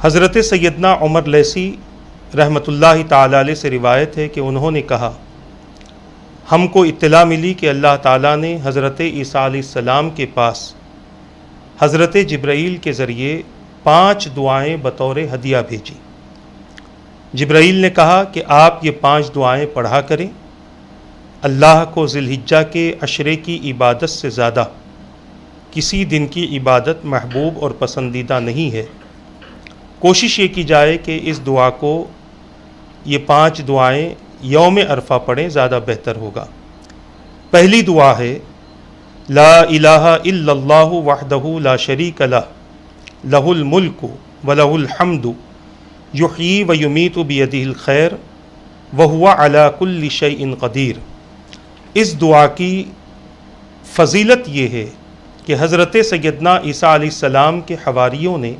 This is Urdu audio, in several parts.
حضرت سیدنا عمر لیثی رحمۃ اللہ تعالی علیہ سے روایت ہے کہ انہوں نے کہا، ہم کو اطلاع ملی کہ اللہ تعالیٰ نے حضرت عیسیٰ علیہ السلام کے پاس حضرت جبرائیل کے ذریعے 5 دعائیں بطور ہدیہ بھیجی۔ جبرائیل نے کہا کہ آپ یہ 5 دعائیں پڑھا کریں۔ اللہ کو ذی الحجہ کے عشرے کی عبادت سے زیادہ کسی دن کی عبادت محبوب اور پسندیدہ نہیں ہے۔ کوشش یہ کی جائے کہ اس دعا کو، یہ 5 دعائیں یوم عرفہ پڑھیں، زیادہ بہتر ہوگا۔ پہلی دعا ہے لا الہ الا اللہ وحدہ لا شریک لہ لہ الملک ولہ الحمد یحیی ویمیت بیدہ الخیر وہو علی کل شیء قدیر۔ اس دعا کی فضیلت یہ ہے کہ حضرت سیدنا عیسیٰ علیہ السلام کے حواریوں نے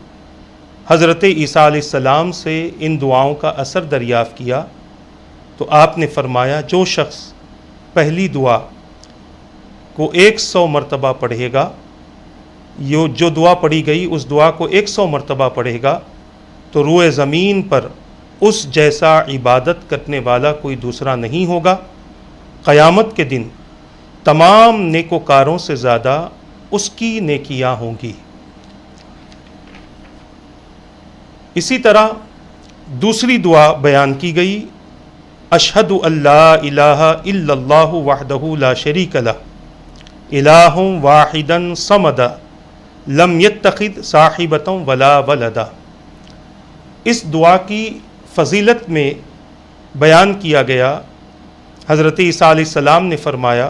حضرت عیسیٰ علیہ السلام سے ان دعاؤں کا اثر دریافت کیا تو آپ نے فرمایا جو شخص پہلی دعا کو 100 مرتبہ پڑھے گا، جو دعا پڑھی گئی اس دعا کو 100 مرتبہ پڑھے گا تو روئے زمین پر اس جیسا عبادت کرنے والا کوئی دوسرا نہیں ہوگا۔ قیامت کے دن تمام نیکوکاروں سے زیادہ اس کی نیکیاں ہوں گی۔ اسی طرح دوسری دعا بیان کی گئی، اشہد ان لا الہ الا اللہ وحدہ لا شریک لہ الہ واحدا صمدا لم یتخذ صاحبۃ ولا ولدا۔ اس دعا کی فضیلت میں بیان کیا گیا، حضرت عیسیٰ علیہ السلام نے فرمایا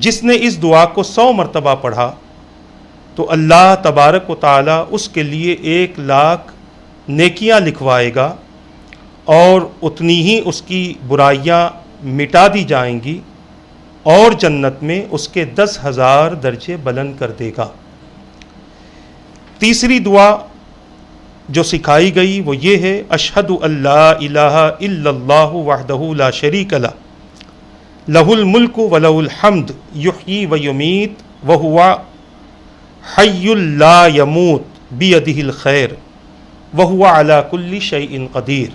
جس نے اس دعا کو 100 مرتبہ پڑھا تو اللہ تبارک و تعالی اس کے لیے 1,00,000 نیکیاں لکھوائے گا اور اتنی ہی اس کی برائیاں مٹا دی جائیں گی اور جنت میں اس کے 10,000 درجے بلند کر دے گا۔ تیسری دعا جو سکھائی گئی وہ یہ ہے، اشہد ان لا الہ الا اللہ وحدہ لا شریک لہ لہ الملک ولہ الحمد یحیی ویمیت وہو حی لا یموت بیدہ الخیر وہو علی کل شیء قدیر۔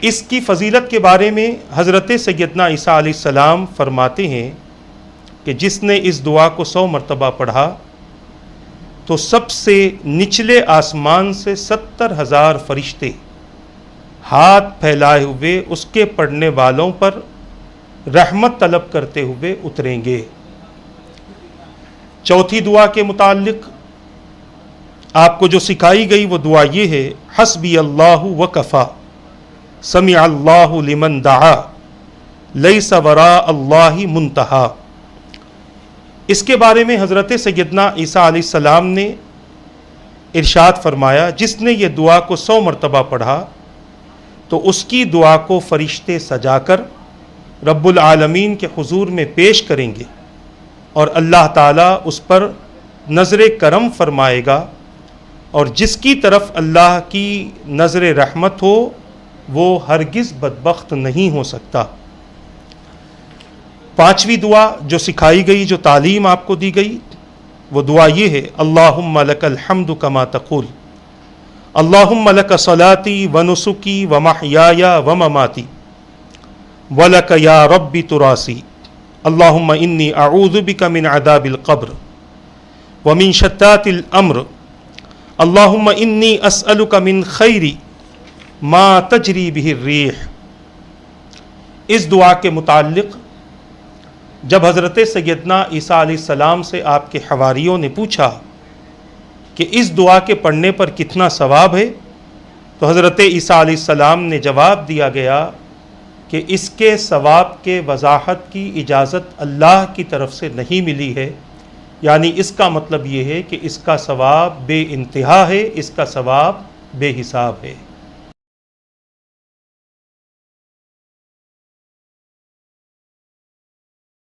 اس کی فضیلت کے بارے میں حضرت سیدنا عیسیٰ علیہ السلام فرماتے ہیں کہ جس نے اس دعا کو 100 مرتبہ پڑھا تو سب سے نچلے آسمان سے 70,000 فرشتے ہاتھ پھیلائے ہوئے اس کے پڑھنے والوں پر رحمت طلب کرتے ہوئے اتریں گے۔ چوتھی دعا کے متعلق آپ کو جو سکھائی گئی وہ دعا یہ ہے، حسبی اللہ وکفی سمع اللہ لمن دعا لیس وراء اللہ منتہا۔ اس کے بارے میں حضرت سیدنا عیسیٰ علیہ السلام نے ارشاد فرمایا جس نے یہ دعا کو 100 مرتبہ پڑھا تو اس کی دعا کو فرشتے سجا کر رب العالمین کے حضور میں پیش کریں گے اور اللہ تعالیٰ اس پر نظر کرم فرمائے گا، اور جس کی طرف اللہ کی نظر رحمت ہو وہ ہرگز بدبخت نہیں ہو سکتا۔ پانچویں دعا جو سکھائی گئی، جو تعلیم آپ کو دی گئی، وہ دعا یہ ہے، اللہم لک الحمد کما تقول اللہم لک صلاتی ونسکی ومحیای ومماتی ولک یا رب تراسی اللہم انی اعوذ بک من عذاب القبر ومن شتات الامر اللہم انی اسألک من خیر ما تجری بہ الریح۔ اس دعا کے متعلق جب حضرت سیدنا عیسیٰ علیہ السلام سے آپ کے حواریوں نے پوچھا کہ اس دعا کے پڑھنے پر کتنا ثواب ہے تو حضرت عیسیٰ علیہ السلام نے جواب دیا گیا کہ اس کے ثواب کے وضاحت کی اجازت اللہ کی طرف سے نہیں ملی ہے، یعنی اس کا مطلب یہ ہے کہ اس کا ثواب بے انتہا ہے، اس کا ثواب بے حساب ہے۔